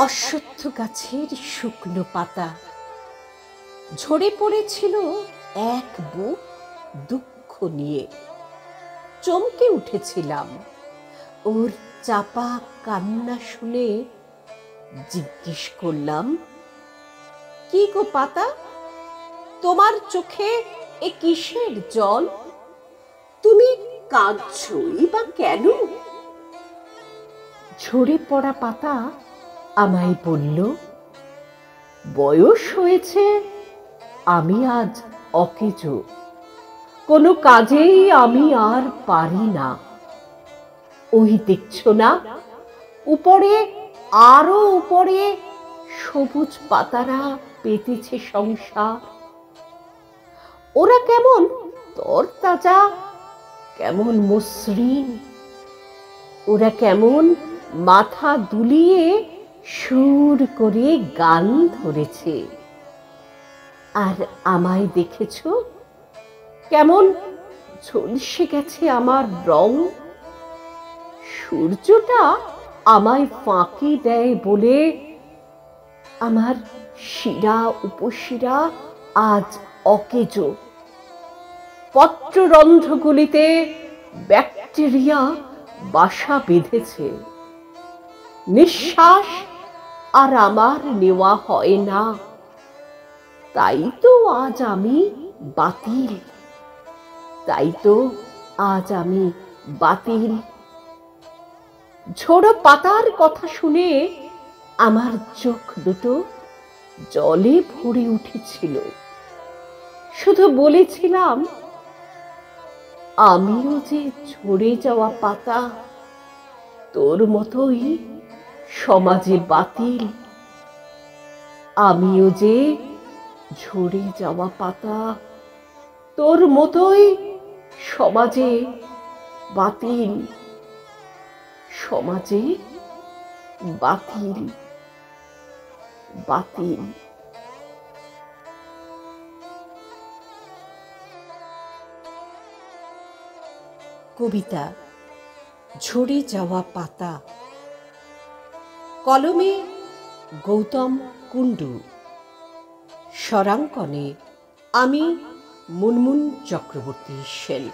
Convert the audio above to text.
অশ্বত্থ গাছের শুকনো পাতা ঝরে পড়েছিল এক বুক দুঃখ নিয়ে। চমকে উঠেছিলাম ওর চাপা কান্না শুনে। জিজ্ঞেস করলাম, কি গো পাতা, তোমার চোখে এ কিসের জল? তুমি কাঁদছই বা কেন? ঝরে পড়া পাতা আমায় বলল, বয়স হয়েছে, আমি আজ অকেজো, কোনো কাজেই আমি আর পারি না। ওই দেখছো না, উপরে আরো উপরে সবুজ পাতারা পেতেছে সংসার। ওরা কেমন তরতাজা, কেমন মসৃণ, ওরা কেমন মাথা দুলিয়ে সুর করে গান ধরেছে। আর আমায় দেখেছো, কেমন ঝলসে গেছে আমার রং। সূর্যটা আমায় ফাঁকি দেয় বলে আমার শিরা উপশিরা আজ অকেজো। পত্ররন্ধ্রগুলিতে ব্যাকটেরিয়া বাসা বেঁধেছে। নিঃশ্বাস আর আমার নেওয়া হয় না। তাই তো আজ আমি বাতিল, তাই তো আজ আমি বাতিল। ঝোড়ো পাতার কথা শুনে আমার চোখ দুটো জলে ভরে উঠেছিল। শুধু বলেছিলাম, আমিও যে ঝরে যাওয়া পাতা, তোর মতোই সমাজে বাতিল। আমিও যে ঝরে যাওয়া পাতা, তোর মতোই সমাজে বাতিল, সমাজে বাতিল, বাতিল। কবিতা ঝরে যাওয়া পাতা, কলমে গৌতম কুণ্ডু, স্বরাঙ্কনে আমি মুনমুন চক্রবর্তী সেল।